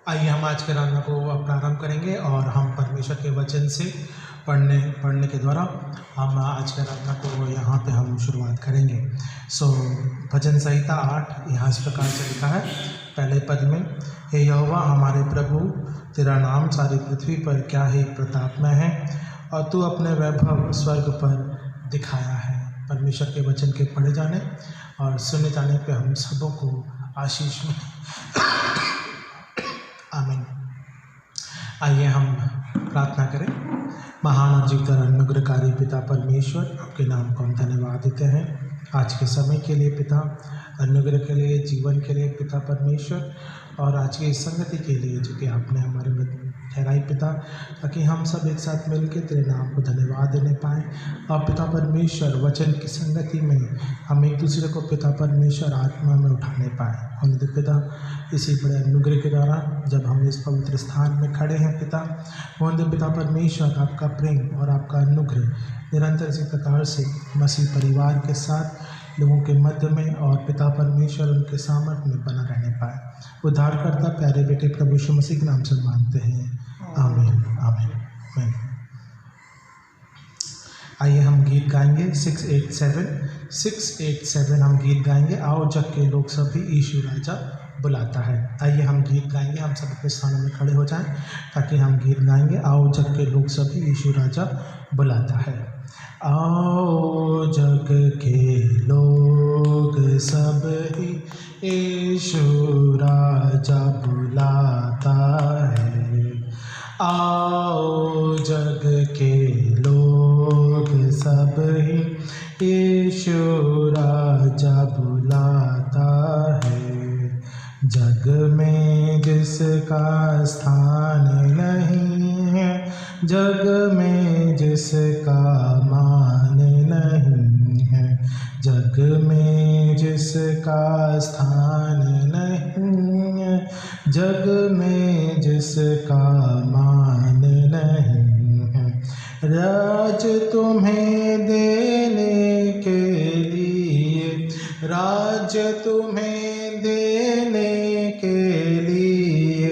आइए हम आज के राधना को प्रारंभ करेंगे और हम परमेश्वर के वचन से पढ़ने के द्वारा हम आज के राधना को यहाँ पे हम शुरुआत करेंगे। भजन संहिता 8 यहाँ इस प्रकार से लिखा है। पहले पद में, हे यहोवा हमारे प्रभु, तेरा नाम सारी पृथ्वी पर क्या ही प्रतापमय है और तू अपने वैभव स्वर्ग पर दिखाया है। परमेश्वर के वचन के पढ़े जाने और सुने जाने पे हम सबों को आशीष में आमीन। आइए हम प्रार्थना करें। महान और जीवतर अनुग्रहकारी पिता परमेश्वर, आपके नाम को हम धन्यवाद देते हैं आज के समय के लिए पिता, अनुग्रह के लिए, जीवन के लिए पिता परमेश्वर, और आज की इस संगति के लिए जो कि आपने हमारे में ठहराई पिता, ताकि हम सब एक साथ मिलकर तेरे नाम को धन्यवाद देने पाएँ। और पिता परमेश्वर वचन की संगति में हम एक दूसरे को पिता परमेश्वर आत्मा में उठाने पाएँ। और पिता इसी बड़े अनुग्रह के द्वारा जब हम इस पवित्र स्थान में खड़े हैं पिता, पिता परमेश्वर आपका प्रेम और आपका अनुग्रह निरंतर इसी प्रकार से मसीह परिवार के साथ लोगों के मध्य में और पिता परमेश्वर उनके सामर्थ्य में बना रहने पाए। उद्धारकर्ता प्यारे बेटे प्रभु यीशु मसीह के नाम से मांगते हैं, आमीन आमीन आमीन। आइए हम गीत गाएंगे 687 हम गीत गाएंगे। आओ जग के लोग सभी यीशु राजा बुलाता है। आइए हम गीत गाएंगे, हम सब अपने स्थानों में खड़े हो जाएं ताकि हम गीत गाएंगे। आओ जग के लोग सभी यीशु राजा बुलाता है। आओ जग के लोग सभी यीशु राजा बुलाता है। आओ जग के लोग सभी यीशु राजा बुलाता है। जग में जिसका स्थान नहीं है, जग में जिसका मान नहीं है, जग में जिसका स्थान नहीं है, जग में जिसका मान नहीं है, राज तुम्हें देने के लिए, राज तुम्हें देने के लिए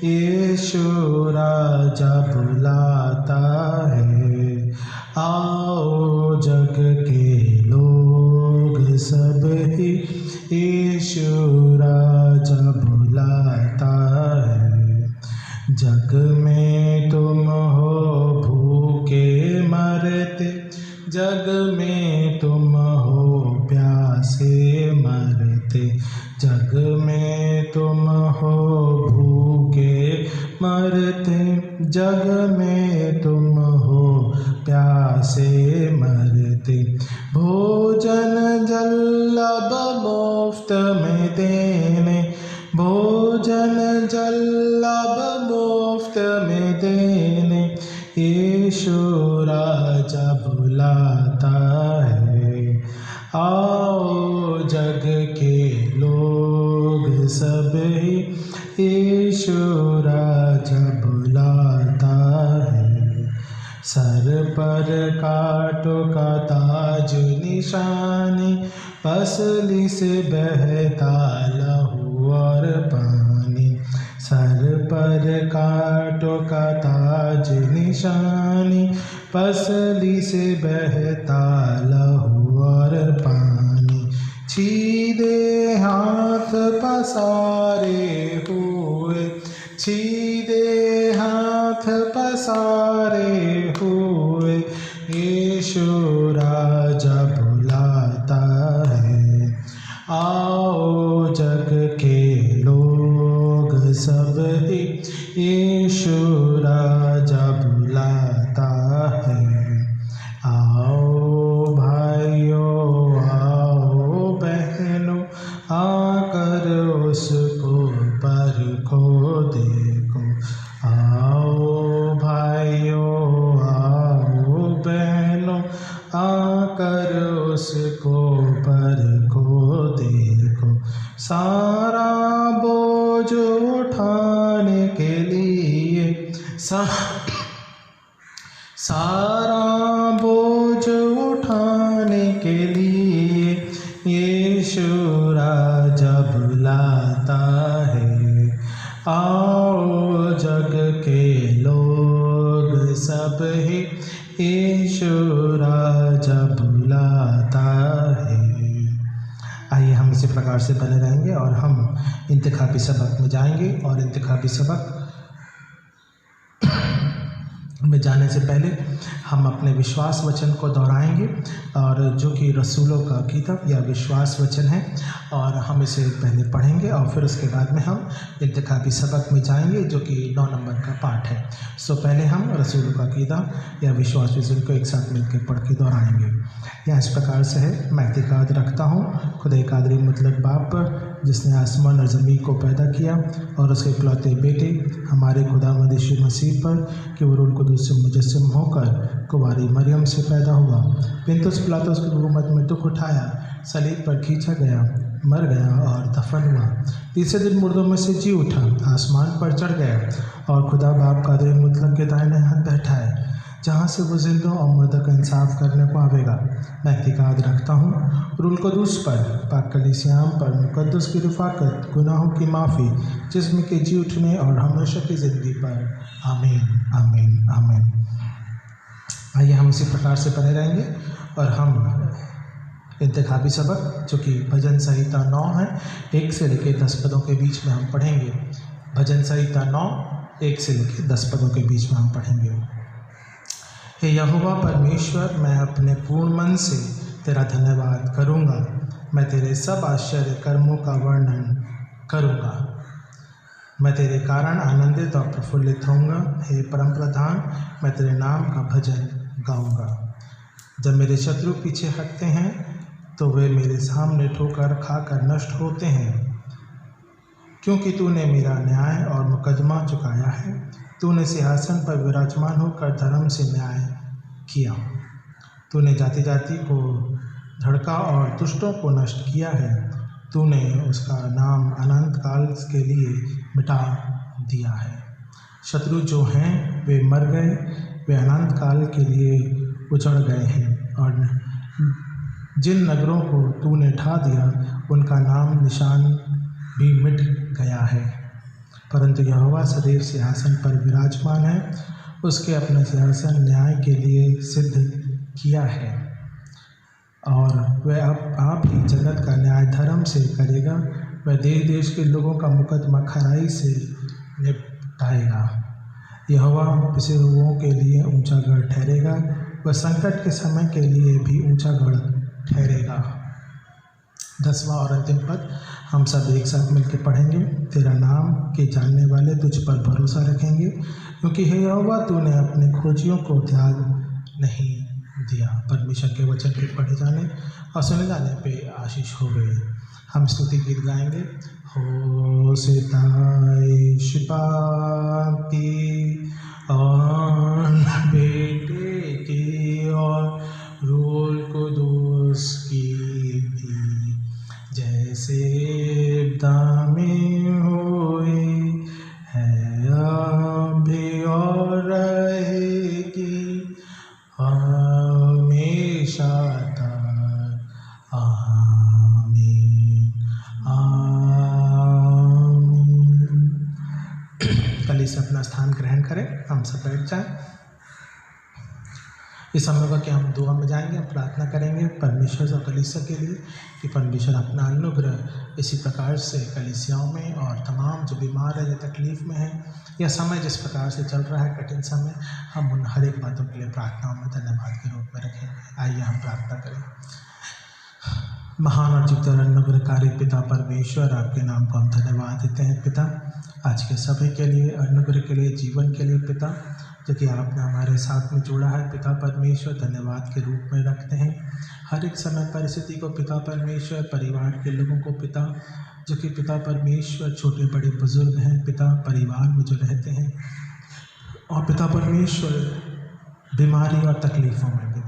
यीशु राजा बुलाता है। आओ जग के लोग सभी यीशु राजा बुलाता है। जग में तुम हो भूखे मरते, जग में तुम हो प्यासे मरते, जग में तुम हो भूखे मरते, जग में तुम हो प्यासे मरते। भोजन जल अब मुफ्त में देने, भोजन जल अब मुफ्त में देने यीशु राजा बुलाता है। आओ जग के लोग सभी यीशु राजा बुलाता है। सर पर कांटों का ताज निशानी, पसली से बहता लहू और पानी, सर पर कांटों का ताज निशानी, पसली से बहता लहू और पानी, सीधे हाथ पसारे हुए, सीधे हाथ पसारे हुए यीशु राजा बुलाता है। आओ जग के लोग सभी यीशु राजा बुलाता है। आओ भाइयों, आओ बहनों, आकर उसको परखो देखो। आओ भाइयों, आओ बहनों, आकर उसको परखो देखो। सारा बोझ उठाने के लिए, सारा बोझ उठाने के लिए यीशु राजा बुलाता है। आओ से बने रहेंगे और हम इंतखाबी सबक में जाएंगे। और इंतखाबी सबक में जाने से पहले हम अपने विश्वास वचन को दोहराएंगे, और जो कि रसूलों का किताब या विश्वास वचन है, और हम इसे पहले पढ़ेंगे और फिर उसके बाद में हम इंतखाबी सबक में जाएंगे, जो कि 9 नंबर का पाठ है। सो पहले हम रसूलों का किताब या विश्वास वचन को एक साथ मिलकर पढ़ के दोहराएंगे। यह इस प्रकार से है। मैं एतिकाद रखता हूँ खुदा कादरी मुतलक बाप पर, जिसने आसमान और ज़मीन को पैदा किया, और उसके इकलौते बेटे हमारे खुदावंद यीशु मसीह पर कि वो रूह कुदूस से मुजस्सम होकर कुंवारी मरियम से पैदा हुआ, पिलातुस की हुकूमत में दुख उठाया, सलीब पर खींचा गया, मर गया और दफन हुआ, तीसरे दिन मुर्दों में से जी उठा, आसमान पर चढ़ गया और खुदा बाप कादर मुतलक के दाहिने हाथ बैठा है, जहाँ से वो जिंदों और मुर्दों का इंसाफ करने को आवेगा। मैं एतिकाद रखता हूँ रूह कुदूस पर, पाक कलीसिया पर, मुकद्दस की रफ़ाकत, गुनाहों की माफ़ी, जिस्म के जी उठने और हमेशा की ज़िंदगी पर। आमीन आमीन आमीन। आइए हम इसी प्रकार से बने रहेंगे और हम इंतखाबी सबक, जो कि भजन संहिता 9 है, 1 से लेकर 10 पदों के बीच में हम पढ़ेंगे। भजन संहिता 9, 1 से लेकर 10 पदों के बीच में हम पढ़ेंगे। हे यहोवा परमेश्वर, मैं अपने पूर्ण मन से तेरा धन्यवाद करूँगा, मैं तेरे सब आश्चर्य कर्मों का वर्णन करूँगा, मैं तेरे कारण आनंदित और प्रफुल्लित होऊंगा। हे परम प्रधान, मैं तेरे नाम का भजन गाऊंगा। जब मेरे शत्रु पीछे हटते हैं तो वे मेरे सामने ठोकर खाकर नष्ट होते हैं, क्योंकि तूने मेरा न्याय और मुकदमा चुकाया है। तूने सिंहासन पर विराजमान होकर धर्म से न्याय किया। तूने जाति जाति को धड़का और दुष्टों को नष्ट किया है। तूने उसका नाम अनंत काल के लिए मिटा दिया है। शत्रु जो हैं वे मर गए, वे अनंत काल के लिए उजड़ गए हैं, और जिन नगरों को तूने ढा दिया उनका नाम निशान भी मिट गया है। परंतु यहोवा सदैव सिंहासन पर विराजमान है, उसके अपने सिंहासन न्याय के लिए सिद्ध किया है, और वह अब आप ही जगत का न्याय धर्म से करेगा। वह देश देश के लोगों का मुकदमा खराई से निपटाएगा। यहोवा पिसे हुओं के लिए ऊंचा गढ़ ठहरेगा, वह संकट के समय के लिए भी ऊंचा गढ़ ठहरेगा। 10वां और अंतिम पद हम सब एक साथ मिलकर पढ़ेंगे। तेरा नाम के जानने वाले तुझ पर भरोसा रखेंगे, क्योंकि हे यहोवा तूने अपने खोजियों को त्याग नहीं दिया। परमेश्वर के वचन के पढ़े जाने और सुने जाने पे आशीष हो गए। हम स्तुति गीत गाएंगे। हो सिताए शिपाती और बेटे की और रूह कुदूस की थी, जैसे इब्तिदा में हुई है अभी और रहेगी हमेशा तक। आमीन आमीन। कलीसिया अपना स्थान ग्रहण करें, हम सब बैठ जाएं। इस समय होगा कि हम दुआ में जाएंगे, हम प्रार्थना करेंगे परमेश्वर और कलीसिया के लिए कि परमेश्वर अपना अनुग्रह इसी प्रकार से कलीसियाओं में और तमाम जो बीमार है, जो तकलीफ़ में है, यह समय जिस प्रकार से चल रहा है कठिन समय, हम उन हर एक बातों के लिए प्रार्थनाओं में धन्यवाद के रूप में रखेंगे। आइए हम प्रार्थना करें। महान और जीवित और अनुग्रहकारी पिता परमेश्वर, आपके नाम को हम धन्यवाद देते हैं पिता, आज के सभी के लिए, अनुग्रह के लिए, जीवन के लिए पिता, जो कि आपने हमारे साथ में जोड़ा है पिता परमेश्वर, धन्यवाद के रूप में रखते हैं। हर एक समय परिस्थिति को पिता परमेश्वर, परिवार के लोगों को पिता, जो कि पिता परमेश्वर छोटे बड़े बुजुर्ग हैं पिता, परिवार में जो रहते हैं, और पिता परमेश्वर बीमारी और तकलीफ़ों में भी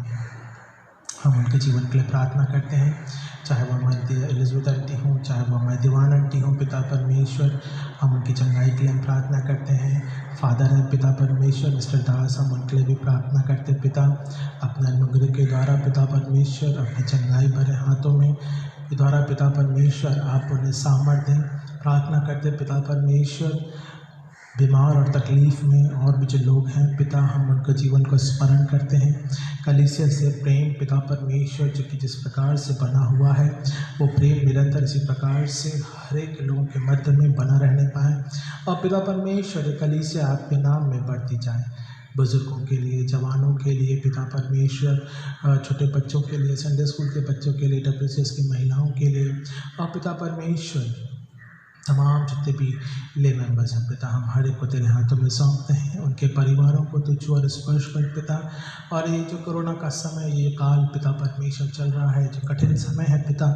हम उनके जीवन के लिए प्रार्थना करते हैं। चाहे वह हमारी एलिज़ाबेथ आंटी हों, चाहे वह हमारी दीवान आंटी हों पिता परमेश्वर, हम उनकी चंगाई के लिए हम प्रार्थना करते हैं। फादर हैं पिता परमेश्वर, मिस्टर दास, हम उनके लिए भी प्रार्थना करते हैं पिता, अपने अनुग्रह के द्वारा पिता परमेश्वर, अपने चंगाई भरे हाथों में के द्वारा पिता परमेश्वर आप उन्हें सामर्थ्य दें। प्रार्थना करते पिता परमेश्वर बीमार और तकलीफ़ में और भी जो लोग हैं पिता, हम उनके जीवन को स्मरण करते हैं। कलीसिया से प्रेम पिता परमेश्वर जो कि जिस प्रकार से बना हुआ है, वो प्रेम निरंतर इसी प्रकार से हर एक लोगों के मध्य में बना रहने पाए और पिता परमेश्वर कलीसिया आपके नाम में बढ़ती जाए। बुज़ुर्गों के लिए, जवानों के लिए पिता परमेश्वर, छोटे बच्चों के लिए, संडे स्कूल के बच्चों के लिए, WCS की महिलाओं के लिए और पिता परमेश्वर तमाम जितने भी ले मेंबर्स हैं पिता, हम हर एक को तेरे हाथों में सौंपते हैं। उनके परिवारों को तू छू और स्पर्श कर पिता। और ये जो कोरोना का समय, ये काल पिता परमेश्वर चल रहा है, जो कठिन समय है पिता,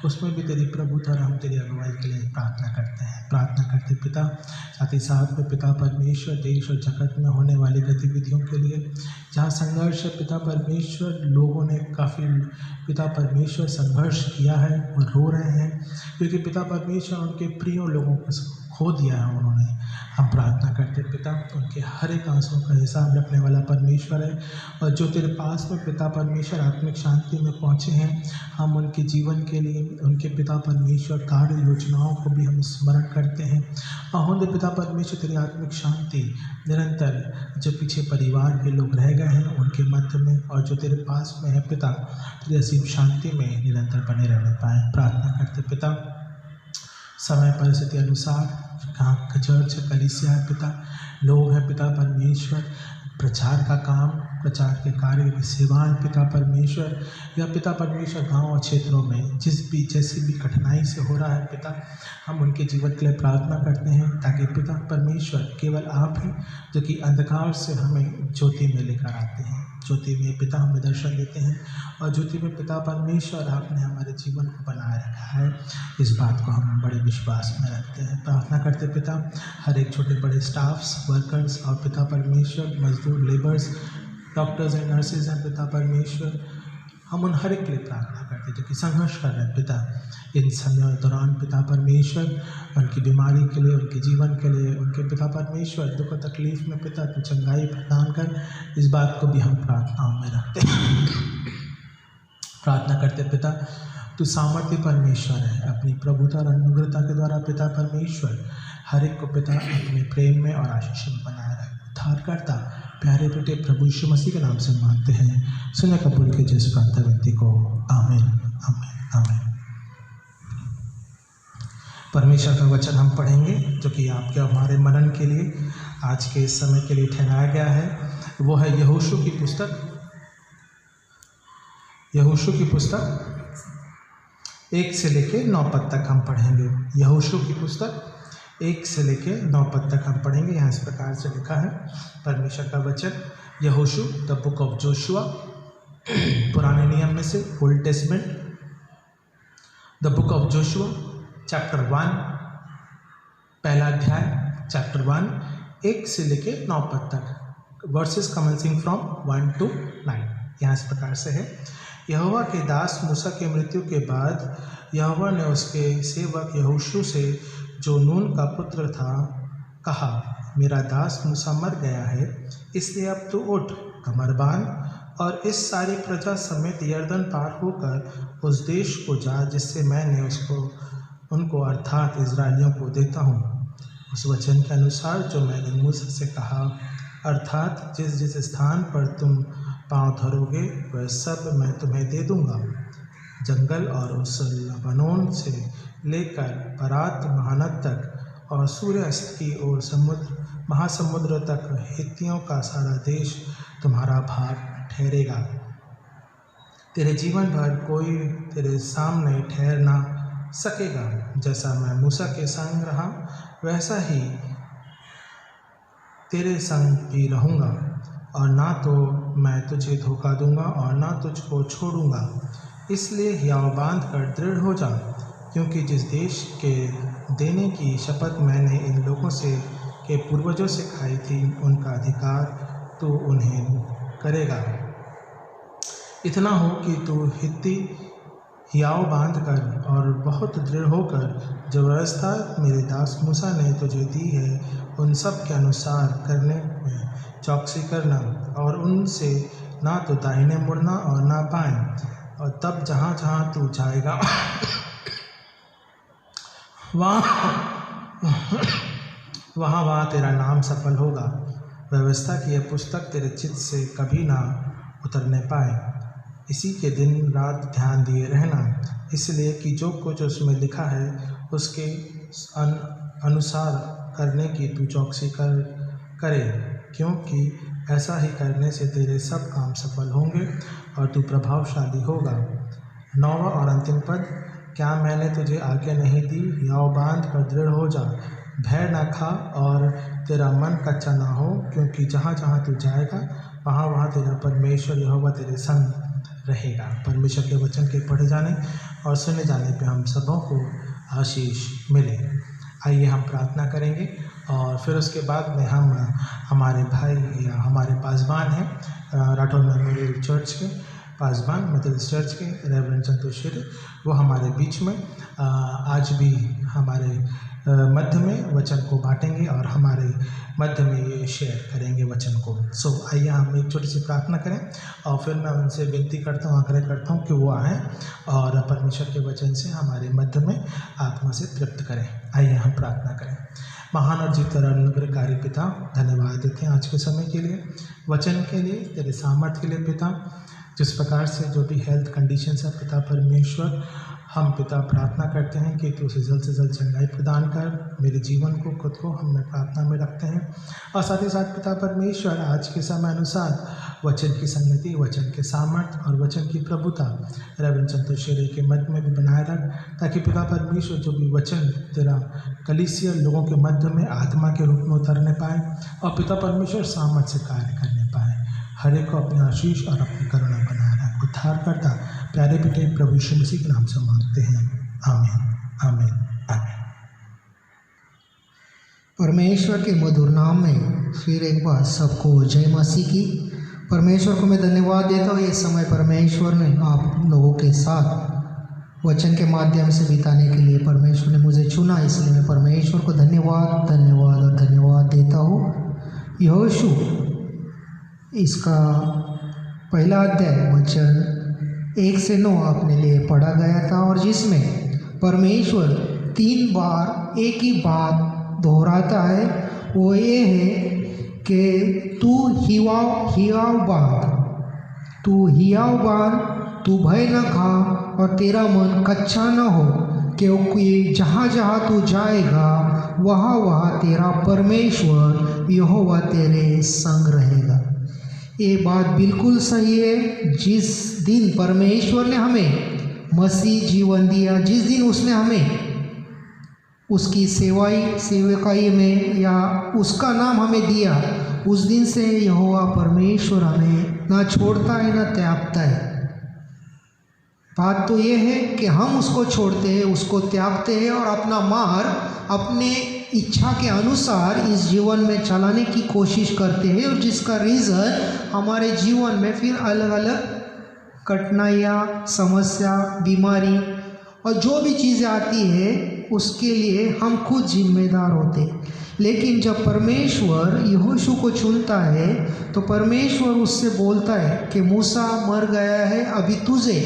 उसमें भी तेरी प्रभुता और हम तेरी अगुवाई के लिए प्रार्थना करते पिता। साथ ही साथ में पिता परमेश्वर देश और जगत में होने वाली गतिविधियों के लिए जहाँ संघर्ष है पिता परमेश्वर, लोगों ने काफ़ी पिता परमेश्वर संघर्ष किया है और रो रहे हैं क्योंकि पिता परमेश्वर उनके प्रियों लोगों को खो दिया है उन्होंने। हम प्रार्थना करते पिता, उनके हर एक आंसुओं का हिसाब रखने वाला परमेश्वर है और जो तेरे पास में पिता परमेश्वर आत्मिक शांति में पहुँचे हैं, हम उनके जीवन के लिए उनके पिता परमेश्वर कार्य योजनाओं को भी हम स्मरण करते हैं। और होंदे पिता परमेश्वर तेरी आत्मिक शांति निरंतर जो पीछे परिवार के लोग रह गए हैं उनके मध्य में और जो तेरे पास में है पिता, तेरी असीम शांति में निरंतर बने रहने पाए। प्रार्थना करते पिता, समय परिस्थिति अनुसार जहाँ चर्च है, कलीसिया है पिता, लोग हैं पिता परमेश्वर, प्रचार का काम, प्रचार के कार्य की सेवाएं पिता परमेश्वर, या पिता परमेश्वर गांव और क्षेत्रों में जैसी भी कठिनाई से हो रहा है पिता, हम उनके जीवन के लिए प्रार्थना करते हैं ताकि पिता परमेश्वर केवल आप ही जो कि अंधकार से हमें ज्योति में लेकर आते हैं, ज्योति में पिता हमें दर्शन देते हैं और ज्योति में पिता परमेश्वर आपने हमारे जीवन को बनाए रखा है। इस बात को हम बड़े विश्वास में रखते हैं। प्रार्थना करते पिता, हर एक छोटे बड़े स्टाफ्स, वर्कर्स और पिता परमेश्वर मजदूर, लेबर्स, डॉक्टर्स एंड नर्सेज हैं पिता परमेश्वर, हम उन हर एक के लिए प्रार्थना करते जो कि संघर्ष कर रहे हैं पिता इन समय दौरान पिता परमेश्वर, उनकी बीमारी के लिए, उनके जीवन के लिए, उनके पिता परमेश्वर दुख और तकलीफ में पिता तू चंगाई प्रदान कर। इस बात को भी हम प्रार्थनाओं में रखते हैं। प्रार्थना करते पिता, तू सामर्थ्य परमेश्वर है, अपनी प्रभुता और अनुग्रहता के द्वारा पिता परमेश्वर हर एक को पिता अपने प्रेम में और आशीष में बनाए रहे। उद्धार करता प्यारे बेटे प्रभु यीशु मसीह के नाम से मांगते हैं, सुने कबूल के जिस प्रार्थना विनती को। आमीन आमीन आमीन। परमेश्वर का वचन हम पढ़ेंगे जो कि आपके हमारे मनन के लिए आज के इस समय के लिए ठहराया गया है। वो है यहोशू की पुस्तक, यहोशू की पुस्तक 1 से लेके 9 पद तक हम पढ़ेंगे। यहोशू की पुस्तक 1 से लेके 9 पद तक हम पढ़ेंगे। यहाँ इस प्रकार से लिखा है परमेश्वर का वचन। यहोशू द बुक ऑफ जोशुआ, पुराने नियम में से, old testament, the book of Joshua chapter 1, पहला अध्याय, चैप्टर 1 1 से लेके 9 पद तक, वर्सेस कमेंसिंग फ्रॉम 1 to 9। यहाँ इस प्रकार से है। यहोवा के दास मूसा की मृत्यु के बाद यहोवा ने उसके सेवक यहोशू से, जो नून का पुत्र था, कहा, मेरा दास मूसा मर गया है, इसलिए अब तू उठ, कमर बांध और इस सारी प्रजा समेत यरदन पार होकर उस देश को जा जिससे मैंने उनको अर्थात इजराइलियों को देता हूँ, उस वचन के अनुसार जो मैंने मूसा से कहा, अर्थात जिस जिस स्थान पर तुम पाँव धरोगे वह सब मैं तुम्हें दे दूँगा। जंगल और उस लबानोन से लेकर परात महानद तक और सूर्यास्त की ओर समुद्र महासमुद्र तक हित्तियों का सारा देश तुम्हारा भाग ठहरेगा। तेरे जीवन भर कोई तेरे सामने ठहर ना सकेगा। जैसा मैं मूसा के संग रहा वैसा ही तेरे संग भी रहूँगा, और ना तो मैं तुझे धोखा दूँगा और ना तुझको छोड़ूँगा। इसलिए हियाव बांध कर दृढ़ हो जा, क्योंकि जिस देश के देने की शपथ मैंने इन लोगों के पूर्वजों से खाई थी, उनका अधिकार तू उन्हें करेगा। इतना हो कि तू हित्ती हियाव बांध कर और बहुत दृढ़ होकर जो व्यवस्था मेरे दास मूसा ने तुझे दी है उन सब के अनुसार करने में चौकसी करना, और उनसे ना तो दाहिने मुड़ना और ना बाएं। और तब जहाँ जहाँ तू जाएगा वहाँ वहाँ तेरा नाम सफल होगा। व्यवस्था की यह पुस्तक तेरे चित्त से कभी ना उतरने पाए। इसी के दिन रात ध्यान दिए रहना, इसलिए कि जो कुछ उसमें लिखा है उसके अनुसार करने की तू चौकसी करे, क्योंकि ऐसा ही करने से तेरे सब काम सफल होंगे और तू प्रभावशाली होगा। 9वां और अंतिम पद, क्या मैंने तुझे आज्ञा नहीं दी, याव बांध कर दृढ़ हो जा, भय न खा और तेरा मन कच्चा ना हो, क्योंकि जहाँ जहाँ तू जाएगा वहाँ वहाँ तेरा परमेश्वर यहोवा तेरे संग रहेगा। परमेश्वर के वचन के पढ़े जाने और सुने जाने पे हम सबों को आशीष मिले। आइए हम प्रार्थना करेंगे और फिर उसके बाद में हम हमारे भाई या हमारे पासबान हैं राठौर मेमोरियल चर्च के पासबान मेथोडिस्ट चर्च के रेवरेंड संतोषी, वो हमारे बीच में आज भी हमारे मध्य में वचन को बांटेंगे और हमारे मध्य में ये शेयर करेंगे वचन को। सो आइए हम एक छोटी सी प्रार्थना करें और फिर मैं उनसे विनती करता हूँ, आग्रह करता हूँ कि वो आएँ और परमेश्वर के वचन से हमारे मध्य में आत्मा से तृप्त करें। आइए हम प्रार्थना करें। महान और जीवित अनुग्रहकारी पिता, धन्यवाद देते हैं आज के समय के लिए, वचन के लिए, तेरे सामर्थ्य के लिए पिता। जिस प्रकार से जो भी हेल्थ कंडीशंस है पिता परमेश्वर, हम पिता प्रार्थना करते हैं कि तू उसे जल्द से जल्द चंगाई प्रदान कर। मेरे जीवन को, खुद को हम प्रार्थना में रखते हैं और साथ ही साथ पिता परमेश्वर आज के समय अनुसार वचन की संगति, वचन के सामर्थ्य और वचन की प्रभुता रेवरेंड संतोषी के मध्य में भी बनाए रख, ताकि पिता परमेश्वर जो भी वचन तेरा कलीसिया लोगों के मध्य में आत्मा के रूप में उतरने पाए और पिता परमेश्वर सामर्थ्य से कार्य करने पाए। हर एक को अपनी आशीष और अपनी करुणा बनाए रख। उद्धार करता प्यारे बेटे प्रभु यीशु मसीह के नाम से मांगते हैं, आमीन आमीन आमीन। परमेश्वर के मधुर नाम में फिर एक बार सबको जय मसीह की। परमेश्वर को मैं धन्यवाद देता हूँ, ये समय परमेश्वर ने आप लोगों के साथ वचन के माध्यम से बिताने के लिए परमेश्वर ने मुझे चुना, इसलिए मैं परमेश्वर को धन्यवाद धन्यवाद और धन्यवाद देता हूँ। यहोशू इसका पहला अध्याय वचन 1 से 9 अपने लिए पढ़ा गया था और जिसमें परमेश्वर 3 बार एक ही बात दोहराता है, वो ये है कि तू हियाव बांध, तू भय न खा और तेरा मन कच्चा न हो, क्योंकि जहाँ जहाँ तू जाएगा वहाँ वहाँ तेरा परमेश्वर यहोवा तेरे संग रहेगा। ये बात बिल्कुल सही है। जिस दिन परमेश्वर ने हमें मसीह जीवन दिया, जिस दिन उसने हमें उसकी सेवकाई में या उसका नाम हमें दिया, उस दिन से यहोवा परमेश्वर हमें ना छोड़ता है ना त्यागता है। बात तो ये है कि हम उसको छोड़ते हैं, उसको त्यागते हैं और अपना मार्ग अपने इच्छा के अनुसार इस जीवन में चलाने की कोशिश करते हैं, और जिसका रीज़न हमारे जीवन में फिर अलग अलग कठिनाइयाँ, समस्या, बीमारी और जो भी चीज़ें आती है उसके लिए हम खुद जिम्मेदार होते हैं। लेकिन जब परमेश्वर यहोशू को चुनता है तो परमेश्वर उससे बोलता है कि मूसा मर गया है, अभी तुझे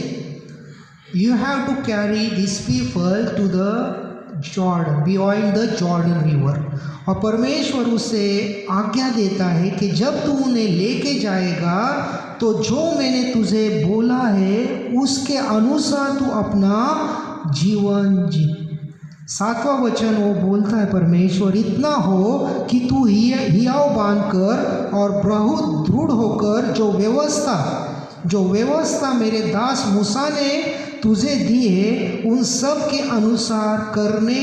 you have to carry this people to the Jordan, beyond the Jordan river. और परमेश्वर उसे आज्ञा देता है कि जब तू उन्हें लेके जाएगा तो जो मैंने तुझे बोला है उसके अनुसार तू अपना जीवन जी। 7वां वचन वो बोलता है, परमेश्वर इतना हो कि तू हियाव बांधकर और बहुत दृढ़ होकर जो व्यवस्था मेरे दास मूसा ने तुझे दी है उन सब के अनुसार करने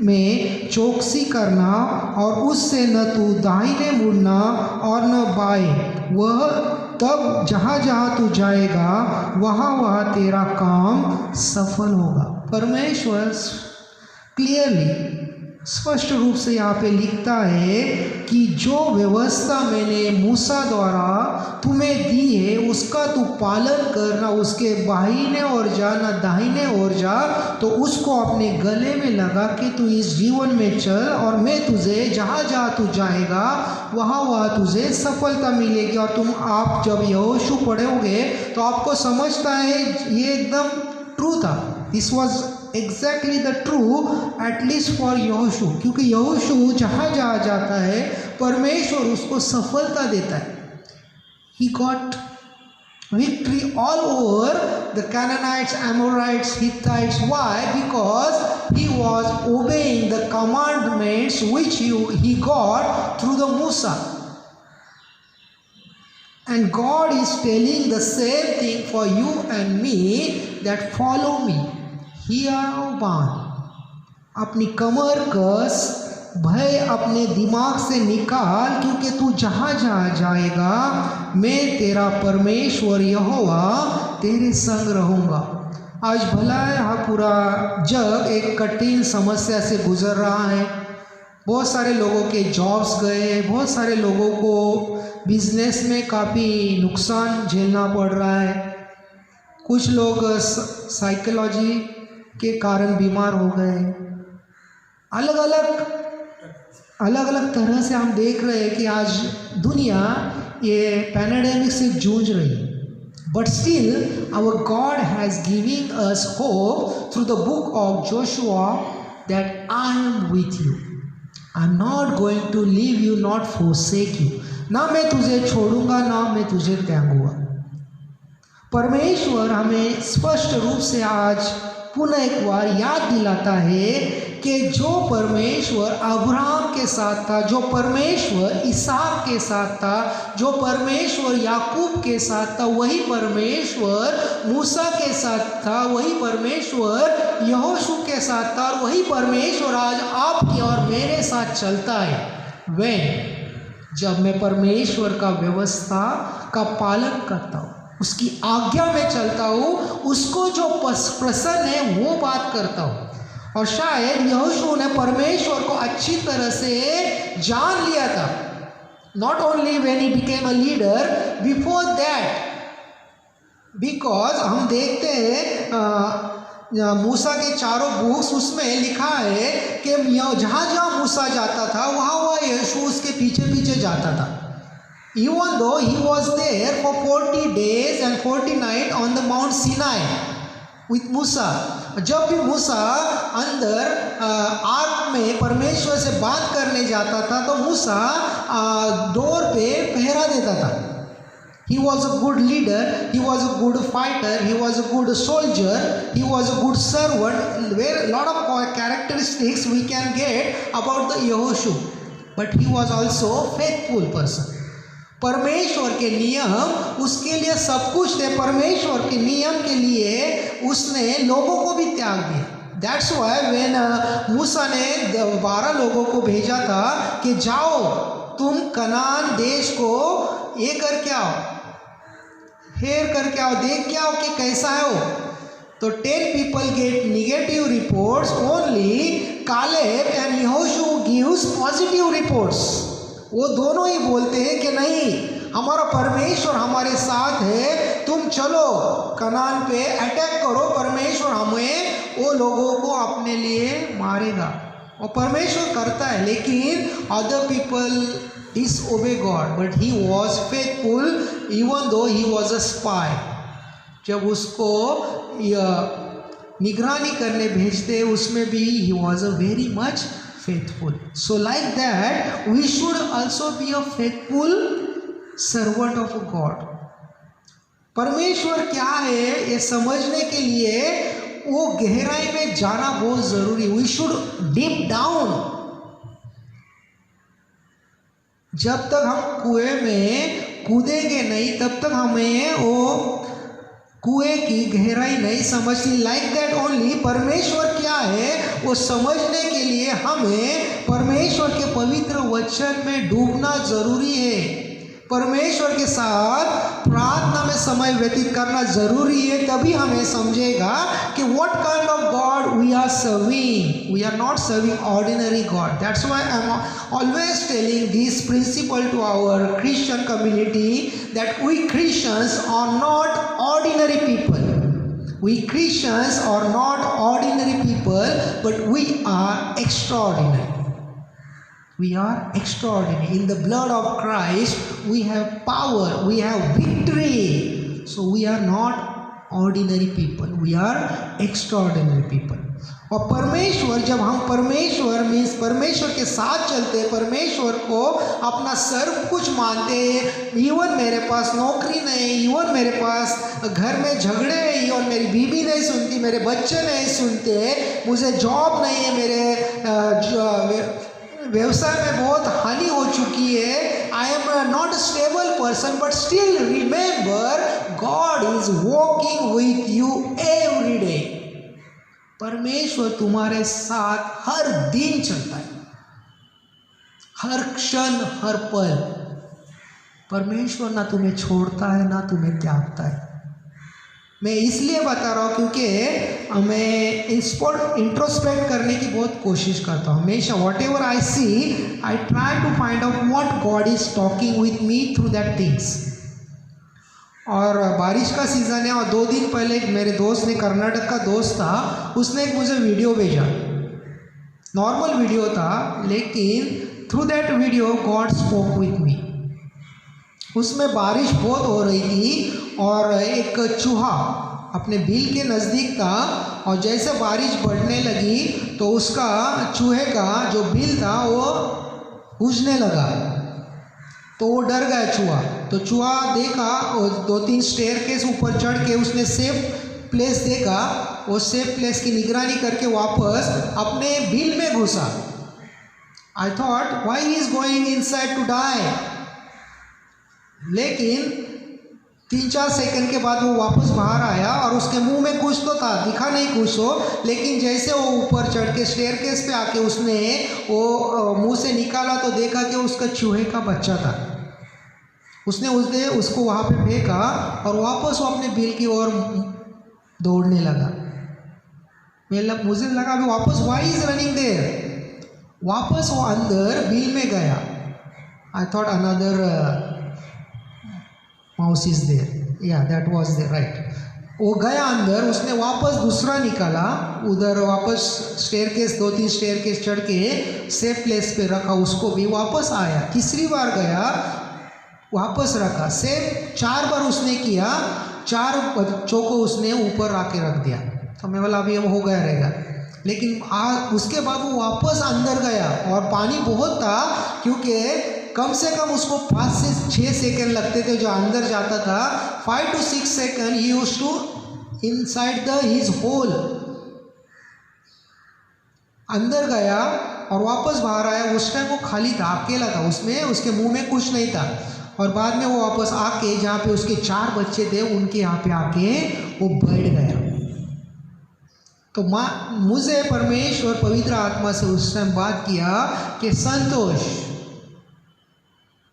में चौकसी करना, और उससे न तू दाहिने मुड़ना और न बाएं। वह तब जहाँ जहाँ तू जाएगा वहाँ वहाँ तेरा काम सफल होगा। परमेश्वर क्लियरली स्पष्ट रूप से यहाँ पे लिखता है कि जो व्यवस्था मैंने मूसा द्वारा तुम्हें दी है उसका तू पालन करना, उसके बाहिने और जा न दाहिने ओर जा, तो उसको अपने गले में लगा के तू इस जीवन में चल, और मैं तुझे जहाँ जहाँ तू जाएगा वहाँ वहाँ तुझे सफलता मिलेगी। और आप जब यहोशू पढ़ोगे तो आपको समझता है ये एकदम ट्रू था। This was exactly the true at least for यहोशू, क्योंकि यहोशू जहाँ जहाँ जाता है परमेश्वर उसको सफलता देता है. He got victory all over the Canaanites, Amorites, Hittites. Why? Because he was obeying the commandments which he got through the Musa. And God is telling the same thing for you and me, that follow me. हिया बांध, अपनी कमर कस, भय अपने दिमाग से निकाल, क्योंकि तू जहाँ जहाँ जाएगा मैं तेरा परमेश्वर यहोवा तेरे संग रहूँगा. आज भला है पूरा जग एक कठिन समस्या से गुजर रहा है. बहुत सारे लोगों के जॉब्स गए, बहुत सारे लोगों को बिजनेस में काफ़ी नुकसान झेलना पड़ रहा है. कुछ लोग साइकोलॉजी के कारण बीमार हो गए. अलग अलग तरह से हम देख रहे हैं कि आज दुनिया ये पैंडेमिक से जूझ रही है. But still our God has giving us hope through the book of Joshua that I am with you, I am not going to leave you, not forsake you. ना मैं तुझे छोड़ूंगा, ना मैं तुझे त्यागूंगा. परमेश्वर हमें स्पष्ट रूप से आज पुनः एक बार याद दिलाता है कि जो परमेश्वर अब्राहम के साथ था, जो परमेश्वर इसहाक के साथ था, जो परमेश्वर याकूब के साथ था, वही परमेश्वर मूसा के साथ था, वही परमेश्वर यहोशू के साथ था, और वही परमेश्वर आज आपके और मेरे साथ चलता है. जब मैं परमेश्वर का व्यवस्था का पालन करता हूँ, उसकी आज्ञा में चलता हूँ, उसको जो प्रसन्न है वो बात करता हूँ. और शायद यहोशू ने परमेश्वर को अच्छी तरह से जान लिया था. Not only when he became a leader, before that, because हम देखते हैं मूसा के चारों बुक्स, उसमें लिखा है कि जहाँ जहाँ मूसा जाता था वहाँ यहोशू उसके पीछे पीछे जाता था. Even though he was there for 40 days and 40 nights on the Mount Sinai with Musa. जब भी मूसा अंदर आग में परमेश्वर से बात करने जाता था तो मूसा डोर पे पहरा देता था. He was a good leader, he was a good fighter, he was a good soldier, he was a good servant, where a lot of characteristics we can get about the Yehoshu. But he was also a faithful person. परमेश्वर के नियम उसके लिए सब कुछ थे. परमेश्वर के नियम के लिए उसने लोगों को भी त्याग दिया. दैट्स वाई व्हेन मूसा ने 12 लोगों को भेजा था कि जाओ तुम कनान देश को ये करके आओ, हेर करके आओ, देख के आओ कि कैसा है वो. तो 10 people get negative reports, only Caleb and Yehoshua gives positive reports. वो दोनों ही बोलते हैं कि नहीं, हमारा परमेश्वर हमारे साथ है, तुम चलो कनान पे अटैक करो, परमेश्वर हमें वो लोगों को अपने लिए मारेगा. और परमेश्वर करता है. लेकिन other people disobey God, but he was faithful even though he was a spy. जब उसको निगरानी करने भेजते उसमें भी he was a very much faithful. So like that we should also be a faithful servant of God. परमेश्वर क्या है ये समझने के लिए वो गहराई में जाना बहुत जरूरी. We should deep down. जब तक हम कुएं में कूदेंगे नहीं तब तक हमें वो कुएं की गहराई नहीं समझती. लाइक दैट ओनली परमेश्वर क्या है वो समझने के लिए हमें परमेश्वर के पवित्र वचन में डूबना जरूरी है. परमेश्वर के साथ प्रार्थना में समय व्यतीत करना जरूरी है. तभी हमें समझेगा कि what kind of God we are serving. We are not serving ordinary God. That's why I am always telling this principle to our Christian community that we Christians are not ordinary people. We Christians are not ordinary people, but we are extraordinary. We are extraordinary. In the blood of Christ, we have power, we have victory. So we are not ordinary people, we are extraordinary people. और परमेश्वर, जब हम परमेश्वर means परमेश्वर के साथ चलते हैं, परमेश्वर को अपना सर्व कुछ मानते हैं, इवन मेरे पास नौकरी नहीं, इवन मेरे पास घर में झगड़े हैं, इवन मेरी बीवी नहीं सुनती, मेरे बच्चे नहीं सुनते, मुझे जॉब नहीं है, मेरे व्यवसाय में बहुत हानि हो चुकी है, आई am not a stable person, but still remember God is walking with you every day. परमेश्वर तुम्हारे साथ हर दिन चलता है, हर क्षण, हर पल। परमेश्वर ना तुम्हें छोड़ता है ना तुम्हें त्यागता है। मैं इसलिए बता रहा हूँ क्योंकि मैं इंट्रोस्पेक्ट करने की बहुत कोशिश करता हूँ हमेशा। Whatever I see, I try to find out what God is talking with me through that things. और बारिश का सीज़न है, और 2 दिन पहले मेरे दोस्त ने, कर्नाटक का दोस्त था, उसने एक मुझे वीडियो भेजा। नॉर्मल वीडियो था, लेकिन through that video God spoke with me. उसमें बारिश बहुत हो रही थी और एक चूहा अपने बिल के नज़दीक था, और जैसे बारिश बढ़ने लगी तो उसका, चूहे का जो बिल था वो सूजने लगा, तो वो डर गया चूहा। तो चूहा देखा, और 2-3 स्टेयरकेस ऊपर चढ़ के उसने सेफ प्लेस देखा, वो सेफ प्लेस की निगरानी करके वापस अपने बिल में घुसा। I thought why he is going inside to die, लेकिन 3-4 सेकंड के बाद वो वापस बाहर आया, और उसके मुंह में कुछ तो था, दिखा नहीं कुछ तो, लेकिन जैसे वो ऊपर चढ़ के स्टेयरकेस पे आके उसने वो मुंह से निकाला तो देखा कि उसका चूहे का बच्चा था। उसने उसको वहाँ पे फेंका और वापस वो अपने बिल की ओर दौड़ने लगा। मुझे लगा अभी वापस, व्हाई इज रनिंग देयर, वापस वो अंदर बिल में गया। I thought another mouse is there, या दैट वाज देयर, राइट। वो गया अंदर, उसने वापस दूसरा निकाला, उधर वापस स्टेयरकेस 2-3 स्टेयरकेस चढ़ के सेफ प्लेस पे रखा, उसको भी वापस आया। तीसरी बार गया, वापस रखा, सेफ 4 बार उसने किया, 4 बच्चों को उसने ऊपर आके रख दिया। तो मैं बोला अभी हो गया रहेगा, लेकिन उसके बाद वो वापस अंदर गया, और पानी बहुत था, क्योंकि कम से कम उसको 5 से 6 सेकंड लगते थे जो अंदर जाता था। 5 to 6 सेकंड ही used to inside his hole. अंदर गया और वापस बाहर आया, उस टाइम वो खाली था, अकेला था, उसमें उसके मुंह में कुछ नहीं था। और बाद में वो वापस आके जहाँ पे उसके 4 बच्चे थे उनके यहाँ पे आके वो बैठ गया। तो मुझे परमेश्वर पवित्र आत्मा से उस टाइम बात किया कि संतोष,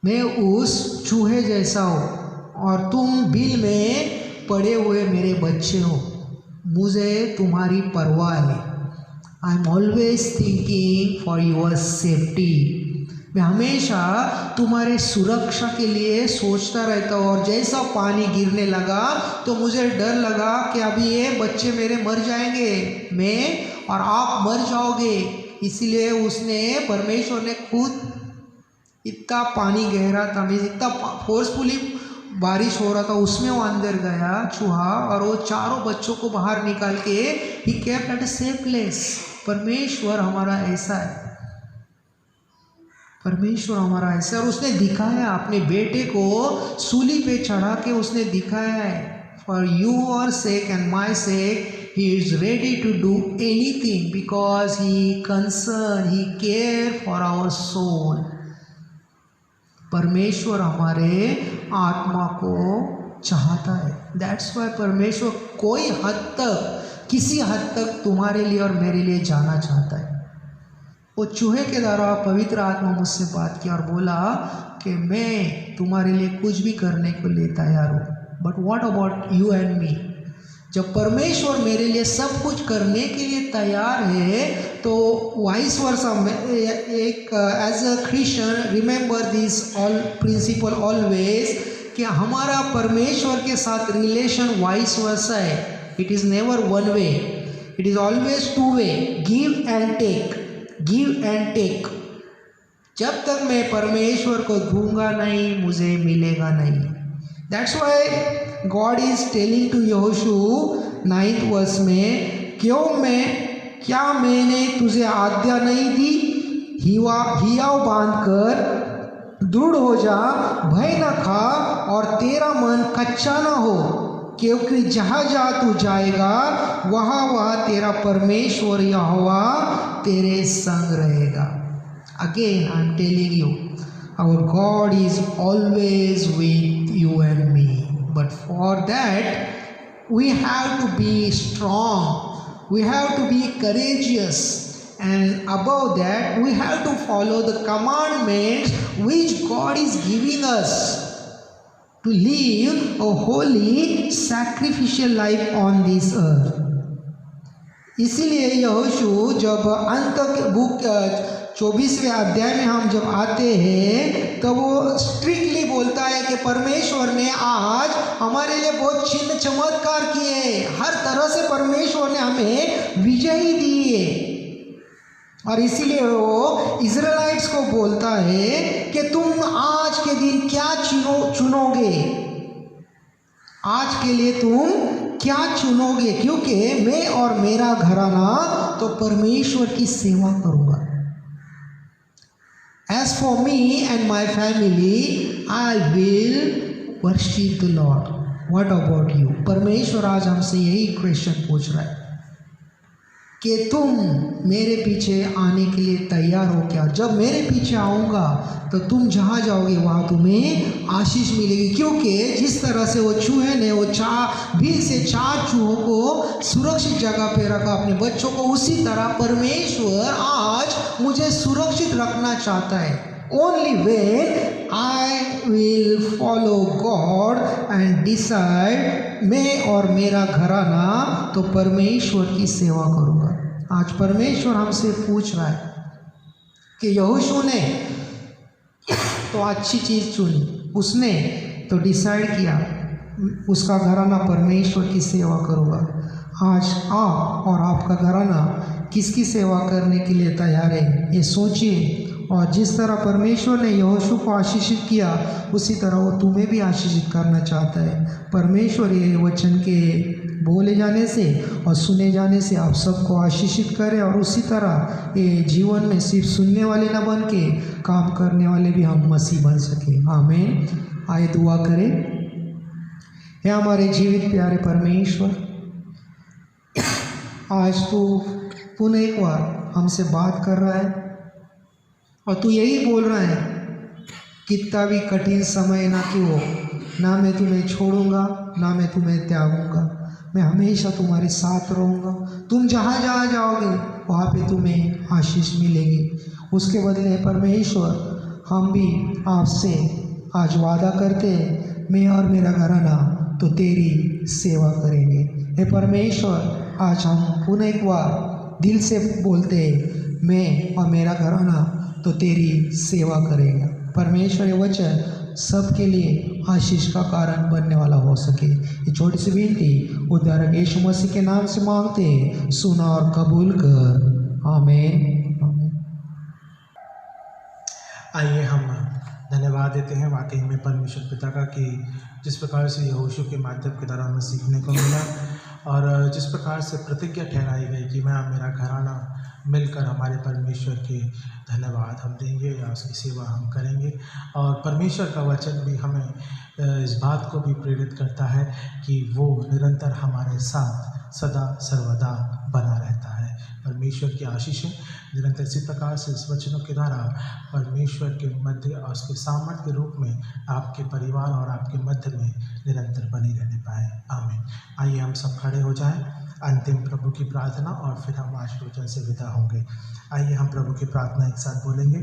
मैं उस चूहे जैसा हूँ और तुम बिल में पड़े हुए मेरे बच्चे हो, मुझे तुम्हारी परवाह है। आई am always thinking for your safety. मैं हमेशा तुम्हारे सुरक्षा के लिए सोचता रहता हूँ। और जैसा पानी गिरने लगा तो मुझे डर लगा कि अभी ये बच्चे मेरे मर जाएंगे, मैं और आप मर जाओगे। इसलिए उसने, परमेश्वर ने खुद, इतना पानी गहरा था, मीन्स इतना फोर्सफुली बारिश हो रहा था, उसमें वो अंदर गया चूहा, और वो 4 बच्चों को बाहर निकाल के he kept at a safe place. परमेश्वर हमारा ऐसा है, परमेश्वर हमारा ऐसा। और उसने दिखाया, अपने बेटे को सूली पे चढ़ा के उसने दिखाया है, for your sake and my sake he is ready to do anything because he concern, he care for our soul. परमेश्वर हमारे आत्मा को चाहता है। दैट्स वाई परमेश्वर कोई हद तक, किसी हद तक तुम्हारे लिए और मेरे लिए जाना चाहता है। वो चूहे के द्वारा पवित्र आत्मा मुझसे बात किया और बोला कि मैं तुम्हारे लिए कुछ भी करने को लिए तैयार हूँ, but what about you and me. जब परमेश्वर मेरे लिए सब कुछ करने के लिए तैयार है तो वाइस वर्सा, एक as a Christian remember this all principle always, कि हमारा परमेश्वर के साथ रिलेशन वाइस वर्सा है। It is never one way, it is always 2 way, give and take, give and take. जब तक मैं परमेश्वर को दूंगा नहीं, मुझे मिलेगा नहीं। That's why God is telling to यहोशू 9th वर्स में, क्या मैंने तुझे आज्ञा नहीं दी? हियाव बांधकर दृढ़ हो जा, भय न खा और तेरा मन कच्चा न हो, क्योंकि जहाँ जहाँ तू जाएगा वहाँ तेरा परमेश्वर यहोवा तेरे संग रहेगा। Again I am telling you, our God is always with you and me, but for that we have to be strong, we have to be courageous, and above that we have to follow the commandments which God is giving us to live a holy sacrificial life on this earth. इसीलिए यहोशू जब अंत book 24वें अध्याय में हम जब आते हैं तो वो स्ट्रिक्टली बोलता है कि परमेश्वर ने आज हमारे लिए बहुत चिन्ह चमत्कार किए, हर तरह से परमेश्वर ने हमें विजयी दी है। और इसीलिए वो इज़राइलिट्स को बोलता है कि तुम आज के दिन क्या चुनोगे, आज के लिए तुम क्या चुनोगे, क्योंकि मैं और मेरा घराना तो परमेश्वर की सेवा करूँगा। As for me and my family, I will worship the Lord. What about you? परमेश्वर आज हमसे यही क्वेश्चन पूछ रहा है कि तुम मेरे पीछे आने के लिए तैयार हो क्या? जब मेरे पीछे आऊँगा तो तुम जहाँ जाओगे वहाँ तुम्हें आशीष मिलेगी, क्योंकि जिस तरह से वो चूहे ने वो भीड़ से 4 चूहों को सुरक्षित जगह पे रखा अपने बच्चों को, उसी तरह परमेश्वर आज मुझे सुरक्षित रखना चाहता है। Only when I will follow God and decide मैं और मेरा घराना तो परमेश्वर की सेवा करूँगा। आज परमेश्वर हमसे पूछ रहा है कि यहोशू ने तो अच्छी चीज़ चुनी, उसने तो डिसाइड किया उसका घराना परमेश्वर की सेवा करूँगा। आज आप और आपका घराना किसकी सेवा करने के लिए तैयार है, ये सोचिए। और जिस तरह परमेश्वर ने यहोशू को आशीषित किया उसी तरह वो तुम्हें भी आशीषित करना चाहता है। परमेश्वर ये वचन के बोले जाने से और सुने जाने से आप सबको आशीषित करे और उसी तरह ये जीवन में सिर्फ सुनने वाले न बन के काम करने वाले भी हम मसीह बन सके। आमीन। आइए दुआ करें। हे हमारे जीवित प्यारे परमेश्वर, आज तू पुनः एक बार हमसे बात कर रहा है और तू यही बोल रहा है, कितना भी कठिन समय ना क्यों हो, ना मैं तुम्हें छोड़ूंगा ना मैं तुम्हें त्यागूंगा, मैं हमेशा तुम्हारे साथ रहूँगा। तुम जहाँ जहाँ जाओगे वहाँ पे तुम्हें आशीष मिलेगी। उसके बदले परमेश्वर हम भी आपसे आज वादा करते हैं, मैं और मेरा घराना तो तेरी सेवा करेंगे। हे परमेश्वर, आज हम पुनः एक बार दिल से बोलते हैं, मैं और मेरा घराना तो तेरी सेवा करेगा। परमेश्वर ये वचन सबके लिए आशीष का कारण बनने वाला हो सके। ये छोटी सी विनती उद्धारक यीशु मसीह के नाम से मांगते हैं, सुना और कबूल कर। आमीन। आइए हम धन्यवाद देते हैं वाकई में परमेश्वर पिता का कि जिस प्रकार से यहोशू के माध्यम के द्वारा हमें सीखने को मिला और जिस प्रकार से प्रतिज्ञा ठहराई गई कि मैं और मेरा घराना मिलकर हमारे परमेश्वर के धन्यवाद हम देंगे या उसकी सेवा हम करेंगे। और परमेश्वर का वचन भी हमें इस बात को भी प्रेरित करता है कि वो निरंतर हमारे साथ सदा सर्वदा बना रहता है। परमेश्वर की आशीषें निरंतर इसी प्रकार से इस वचनों के द्वारा परमेश्वर के मध्य और उसके सामर्थ्य के रूप में आपके परिवार और आपके मध्य में निरंतर बनी रहने पाए। आमीन। आइए हम सब खड़े हो जाएं, अंतिम प्रभु की प्रार्थना और फिर हम आज वचन से विदा होंगे। आइए हम प्रभु की प्रार्थना एक साथ बोलेंगे।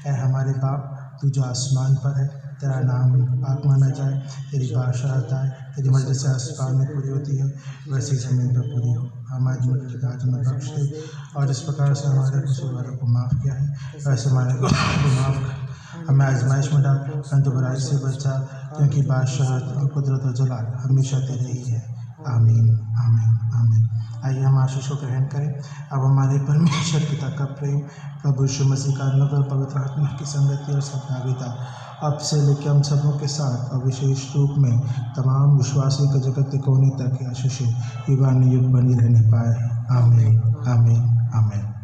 ऐ हमारे बाप, तू जो आसमान पर है, तेरा नाम पाक माना जाए, तेरी बादशाहत आए, तेरी मर्जी से आसमान में पूरी होती है वैसे ज़मीन पर पूरी हो। हमारी मर्जी का आज में बख्श दे और जिस प्रकार से हमारे कसूरवारों को माफ़ किया है वैसे हमारे को माफ़ कर। हमें आजमाइश में डाल परंतु बुराई से बचा, क्योंकि बादशाहत, कुदरत और जलाल हमेशा तेरे ही है। आमीन आमीन आमीन। आइए हम आशीष को ग्रहण करें। अब हमारे परमेश्वर पिता का प्रेम, प्रभु यीशु मसीह का अनुग्रह, पवित्र आत्मा की संगति और सहभागिता अब से लेकर हम सबों के साथ और विशेष रूप में तमाम विश्वासियों के जगत के कोने तक की आशीष युगानुयुग बनी रहने पाए। आमीन आमीन आमीन।